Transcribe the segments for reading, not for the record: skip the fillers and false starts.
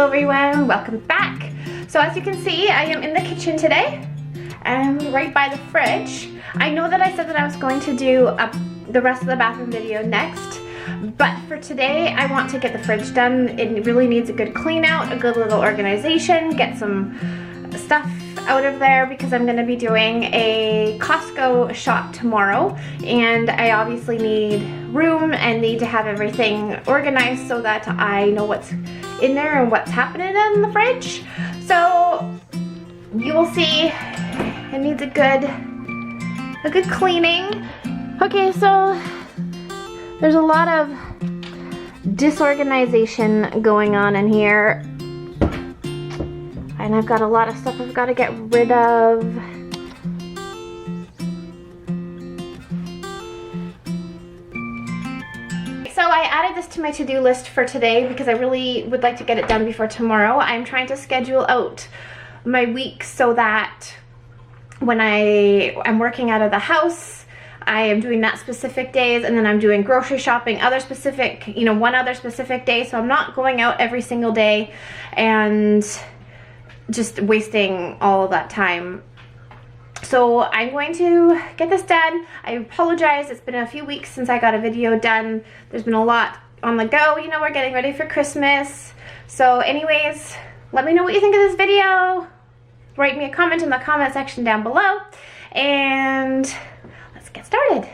everyone, welcome back. So as you can see, I am in the kitchen today and right by the fridge. I know that I said that I was going to do the rest of the bathroom video next, but for today I want to get the fridge done. It really needs a good clean out, a good little organization, get some stuff out of there because I'm going to be doing a Costco shop tomorrow, and I obviously need room and need to have everything organized so that I know what's in there and what's happening in the fridge. So you will see it needs a good cleaning. Okay, so there's a lot of disorganization going on in here. And I've got a lot of stuff I've got to get rid of. So I added this to my to-do list for today because I really would like to get it done before tomorrow. I'm trying to schedule out my week so that when I am working out of the house, I am doing that specific days, and then I'm doing grocery shopping other specific, one other specific day. So I'm not going out every single day and just wasting all of that time. So I'm going to get this done. I apologize, it's been a few weeks since I got a video done. There's been a lot on the go. We're getting ready for Christmas. So anyways, let me know what you think of this video. Write me a comment in the comment section down below, and let's get started.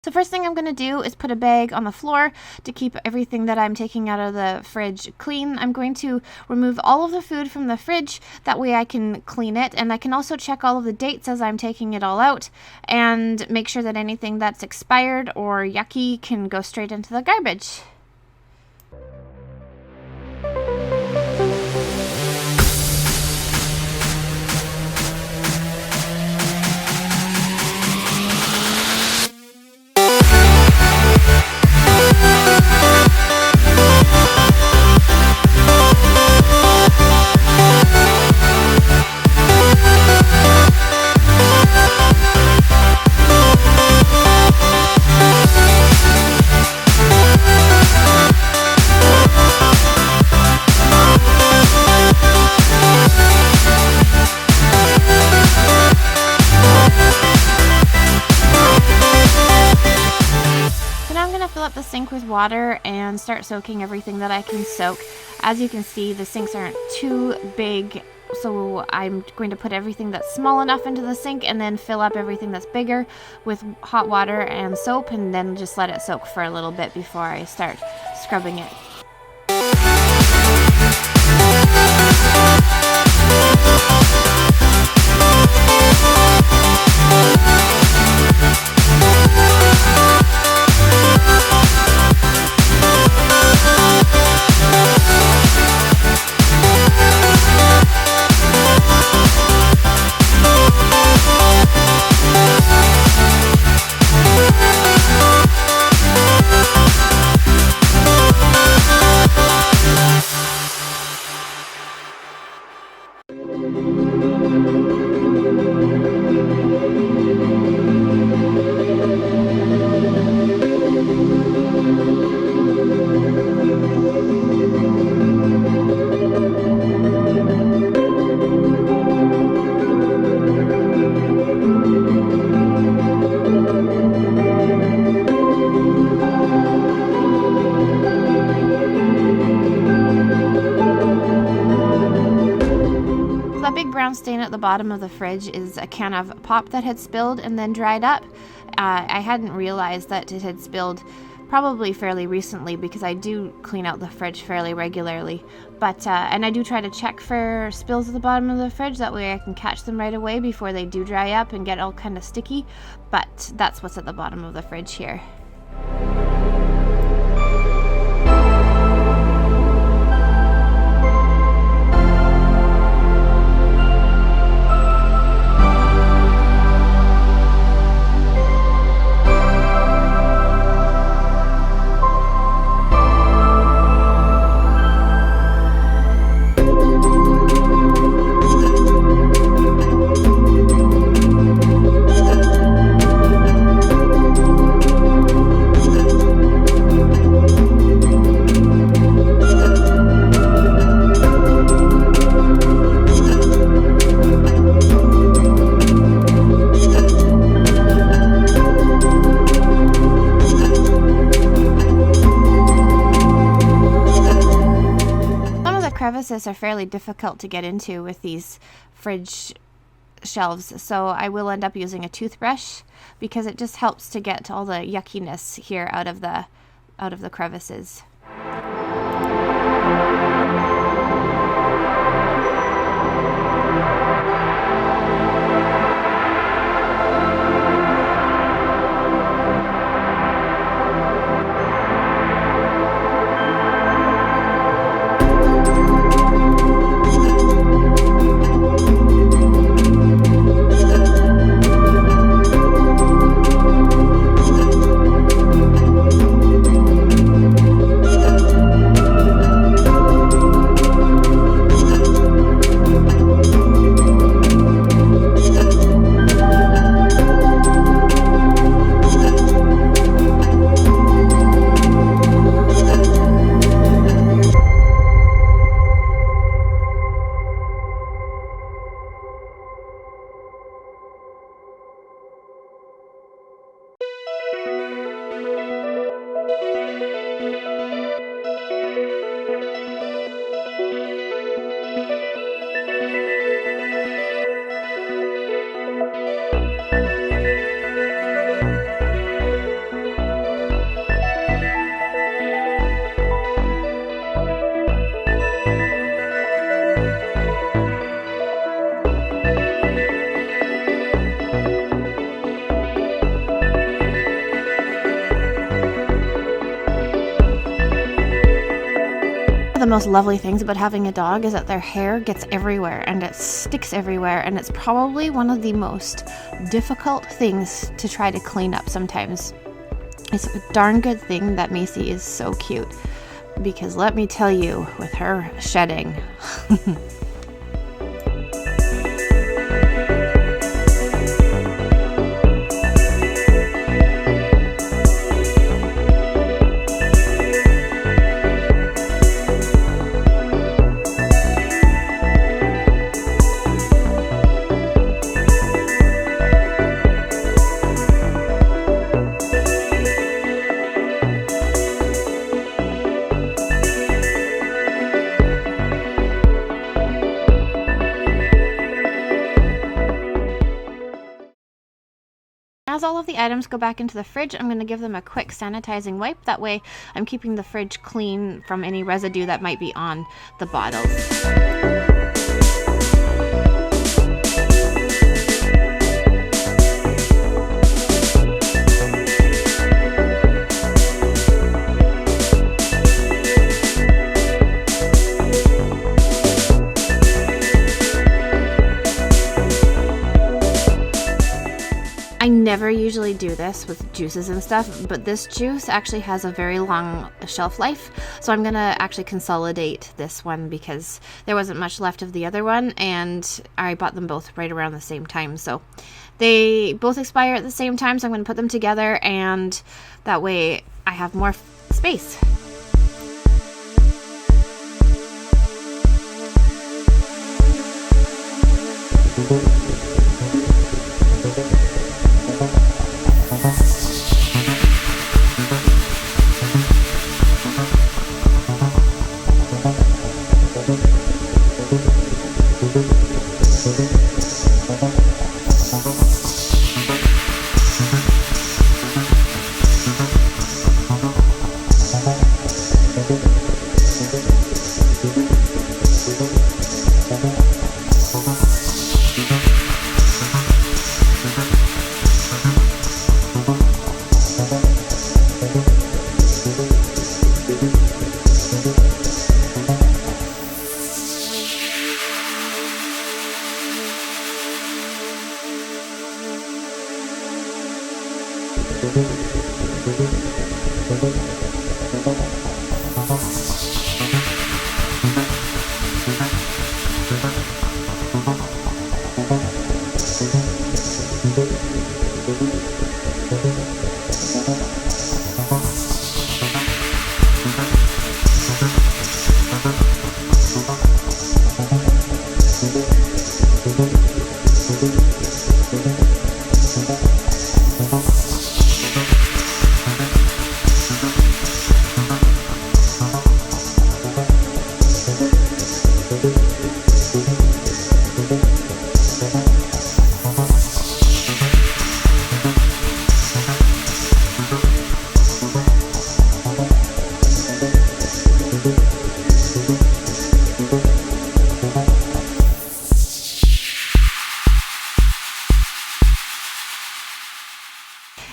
So first thing I'm going to do is put a bag on the floor to keep everything that I'm taking out of the fridge clean. I'm going to remove all of the food from the fridge, that way I can clean it, and I can also check all of the dates as I'm taking it all out and make sure that anything that's expired or yucky can go straight into the garbage. The sink with water and start soaking everything that I can soak. As you can see, the sinks aren't too big, so I'm going to put everything that's small enough into the sink and then fill up everything that's bigger with hot water and soap, and then just let it soak for a little bit before I start scrubbing it. Brown stain at the bottom of the fridge is a can of pop that had spilled and then dried up. I hadn't realized that it had spilled probably fairly recently because I do clean out the fridge fairly regularly, but and I do try to check for spills at the bottom of the fridge, that way I can catch them right away before they do dry up and get all kind of sticky. But that's what's at the bottom of the fridge here. crevices are fairly difficult to get into with these fridge shelves, so I will end up using a toothbrush because it just helps to get all the yuckiness here out of the crevices. The most lovely things about having a dog is that their hair gets everywhere and it sticks everywhere, and it's probably one of the most difficult things to try to clean up sometimes. It's a darn good thing that Macy is so cute, because let me tell you, with her shedding As all of the items go back into the fridge, I'm going to give them a quick sanitizing wipe. That way I'm keeping the fridge clean from any residue that might be on the bottles. I never usually do this with juices and stuff, but this juice actually has a very long shelf life, so I'm gonna actually consolidate this one because there wasn't much left of the other one, and I bought them both right around the same time, so they both expire at the same time, so I'm gonna put them together, and that way I have more space.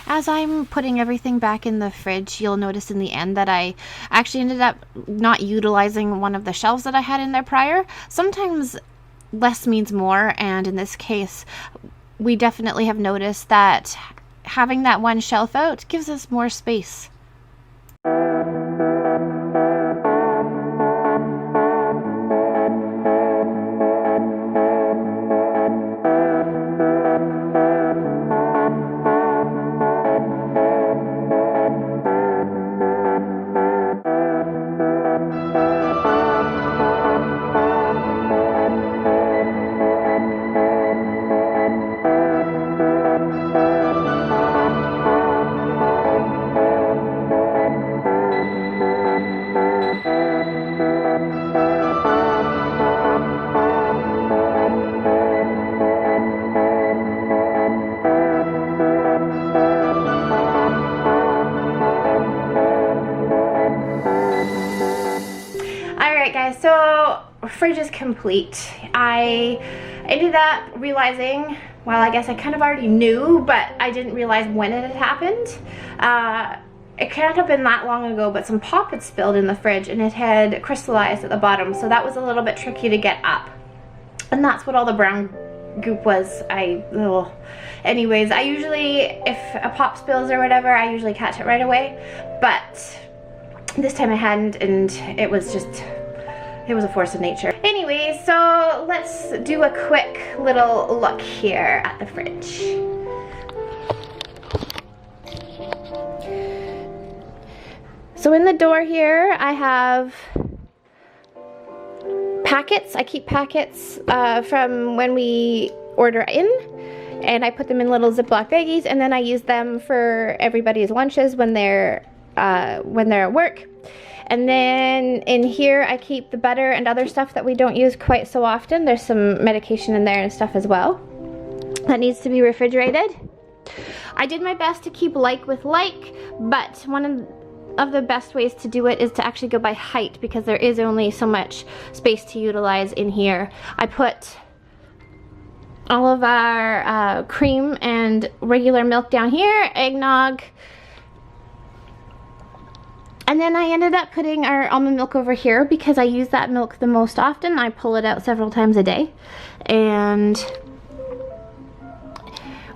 As I'm putting everything back in the fridge, you'll notice in the end that I actually ended up not utilizing one of the shelves that I had in there prior. Sometimes less means more, and in this case, we definitely have noticed that having that one shelf out gives us more space. Guys, so fridge is complete. I ended up realizing, well, I guess I kind of already knew, but I didn't realize when it had happened. It can't have been that long ago, but some pop had spilled in the fridge and it had crystallized at the bottom, so that was a little bit tricky to get up. And that's what all the brown goop was. Anyways, I usually, if a pop spills or whatever, I usually catch it right away, but this time I hadn't, and it was a force of nature. Anyway, so let's do a quick little look here at the fridge. So in the door here, I have packets. I keep packets from when we order in, and I put them in little Ziploc baggies, and then I use them for everybody's lunches when they're at work. And then in here I keep the butter and other stuff that we don't use quite so often. There's some medication in there and stuff as well that needs to be refrigerated. I did my best to keep like with like, but one of the best ways to do it is to actually go by height, because there is only so much space to utilize in here. I put all of our cream and regular milk down here, eggnog, and then I ended up putting our almond milk over here because I use that milk the most often. I pull it out several times a day. And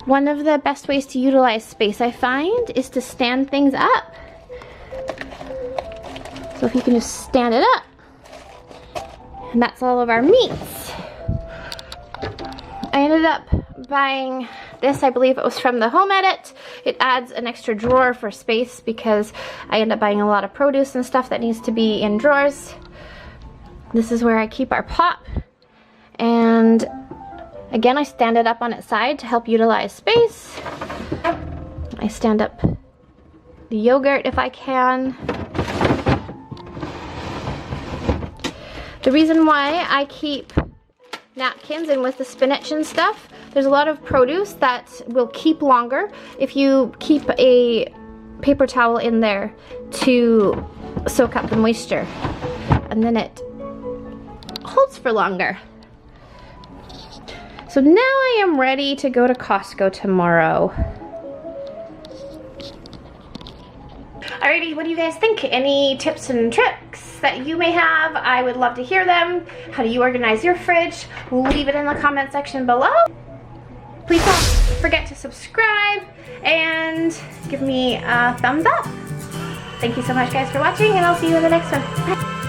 one of the best ways to utilize space, I find, is to stand things up. So if you can just stand it up. And that's all of our meats. I ended up buying this, I believe it was from the Home Edit. It adds an extra drawer for space because I end up buying a lot of produce and stuff that needs to be in drawers. This is where I keep our pop. And again, I stand it up on its side to help utilize space. I stand up the yogurt if I can. The reason why I keep napkins and with the spinach and stuff, there's a lot of produce that will keep longer if you keep a paper towel in there to soak up the moisture, and then it holds for longer. So now I am ready to go to Costco tomorrow. Alrighty, what do you guys think? Any tips and tricks that you may have? I would love to hear them. How do you organize your fridge? Leave it in the comment section below. Please don't forget to subscribe and give me a thumbs up. Thank you so much, guys, for watching, and I'll see you in the next one. Bye.